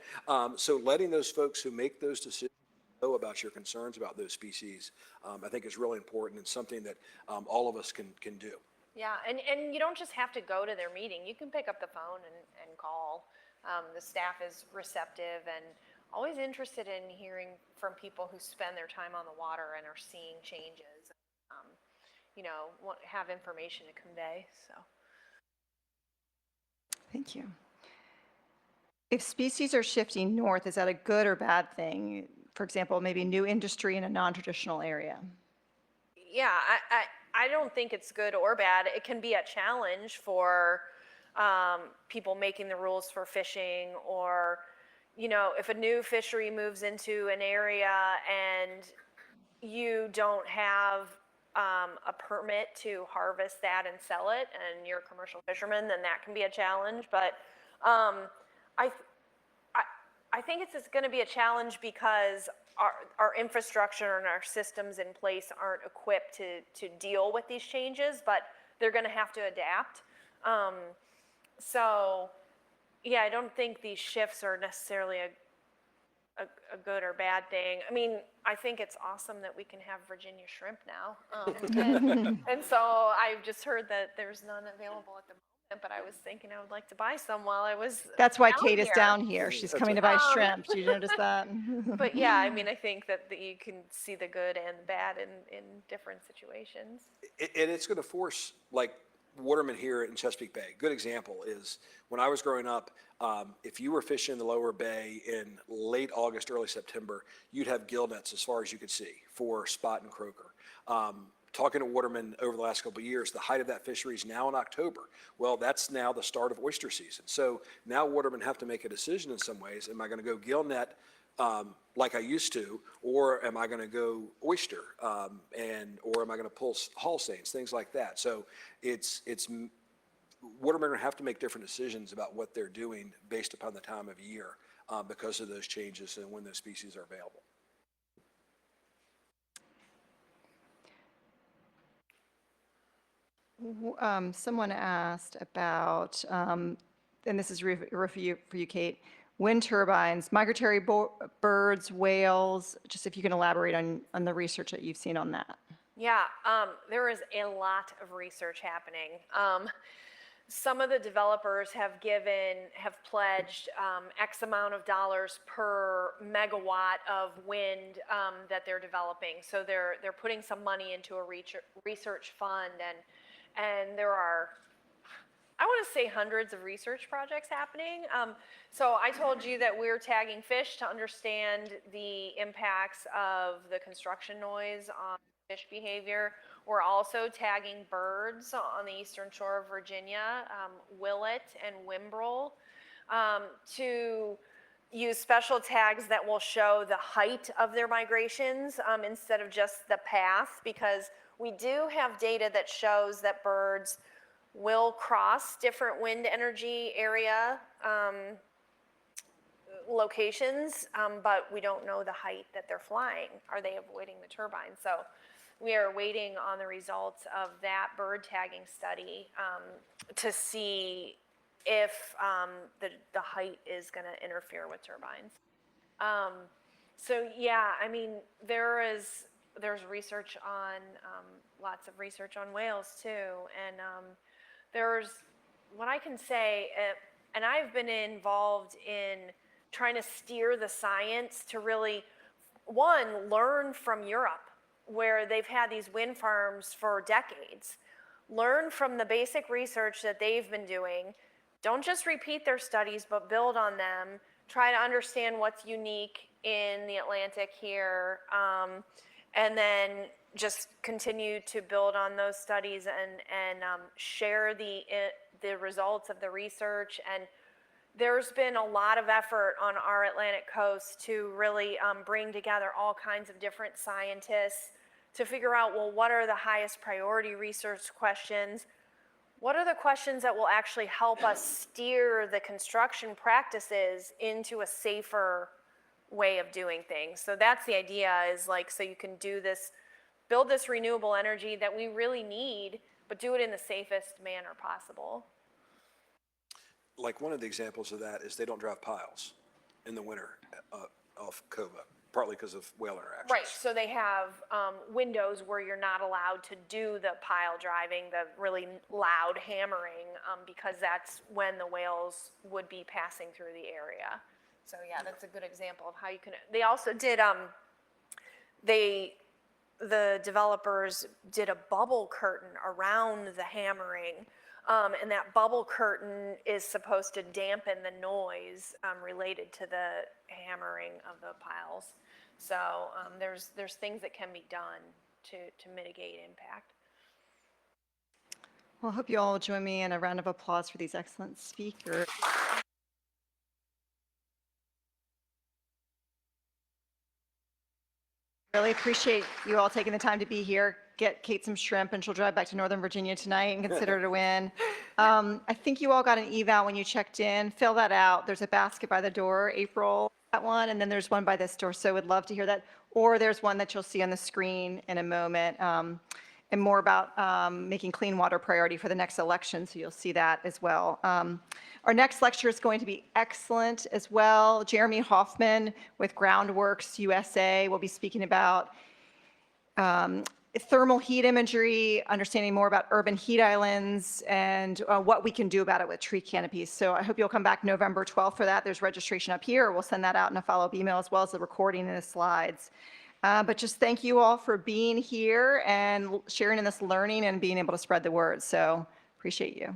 So letting those folks who make those decisions know about your concerns about those species, I think is really important and something that all of us can do. Yeah, and you don't just have to go to their meeting. You can pick up the phone and call. The staff is receptive and always interested in hearing from people who spend their time on the water and are seeing changes, have information to convey, so. Thank you. If species are shifting north, is that a good or bad thing? For example, maybe new industry in a non-traditional area? Yeah, I don't think it's good or bad. It can be a challenge for people making the rules for fishing, or, if a new fishery moves into an area and you don't have a permit to harvest that and sell it, and you're a commercial fisherman, then that can be a challenge. But I think it's going to be a challenge because our infrastructure and our systems in place aren't equipped to deal with these changes, but they're going to have to adapt. So, yeah, I don't think these shifts are necessarily a good or bad thing. I mean, I think it's awesome that we can have Virginia shrimp now. And so I've just heard that there's none available at the moment, but I was thinking I would like to buy some while I was That's why down Kate is here. down here. She's coming to buy shrimp. Did you notice that? But yeah, I mean, I think that you can see the good and the bad in different situations. And it's going to force, like, watermen here in Chesapeake Bay. Good example is when I was growing up, if you were fishing in the lower bay in late August, early September, you'd have gill nets as far as you could see for spot and croaker. talking to watermen over the last couple of years, the height of that fishery is now in October. Well, that's now the start of oyster season. So now watermen have to make a decision in some ways. Am I going to go gill net like I used to, or am I going to go oyster, or am I going to pull hull seines, things like that. So watermen have to make different decisions about what they're doing based upon the time of year because of those changes and when those species are available. Someone asked about, and this is for you, Kate, wind turbines, migratory birds, whales, just if you can elaborate on the research that you've seen on that. Yeah, there is a lot of research happening. Some of the developers have pledged X amount of dollars per megawatt of wind that they're developing. So they're putting some money into a research fund, and there are, I want to say, hundreds of research projects happening. So I told you that we're tagging fish to understand the impacts of the construction noise on fish behavior. We're also tagging birds on the eastern shore of Virginia, willet and whimbrel, to use special tags that will show the height of their migrations instead of just the path, because we do have data that shows that birds will cross different wind energy area locations, but we don't know the height that they're flying. Are they avoiding the turbine? So we are waiting on the results of that bird tagging study to see if the height is going to interfere with turbines. So yeah, I mean, there's research on, lots of research on whales too, and there's, what I can say, and I've been involved in trying to steer the science to really, one, learn from Europe, where they've had these wind farms for decades. Learn from the basic research that they've been doing. Don't just repeat their studies, but build on them. Try to understand what's unique in the Atlantic here, and then just continue to build on those studies and share the results of the research. And there's been a lot of effort on our Atlantic coast to really bring together all kinds of different scientists to figure out, well, what are the highest priority research questions? What are the questions that will actually help us steer the construction practices into a safer way of doing things? So that's the idea, is like, so you can do this, build this renewable energy that we really need, but do it in the safest manner possible. Like one of the examples of that is they don't drive piles in the winter off Cova, partly because of whale interactions. Right, so they have windows where you're not allowed to do the pile driving, the really loud hammering, because that's when the whales would be passing through the area. So yeah, that's a good example of how you can, they also did, the developers did a bubble curtain around the hammering, and that bubble curtain is supposed to dampen the noise related to the hammering of the piles. So there's things that can be done to mitigate impact. Well, I hope you all join me in a round of applause for these excellent speakers. Really appreciate you all taking the time to be here. Get Kate some shrimp, and she'll drive back to Northern Virginia tonight and consider it a win. I think you all got an eval when you checked in. Fill that out. There's a basket by the door, April, that one, and then there's one by this door. So would love to hear that. Or there's one that you'll see on the screen in a moment, and more about making clean water a priority for the next election. So you'll see that as well. Our next lecture is going to be excellent as well. Jeremy Hoffman with Groundworks USA will be speaking about thermal heat imagery, understanding more about urban heat islands, and what we can do about it with tree canopies. So I hope you'll come back November 12th for that. There's registration up here. We'll send that out in a follow-up email, as well as the recording and the slides. But just thank you all for being here and sharing in this learning and being able to spread the word. So appreciate you.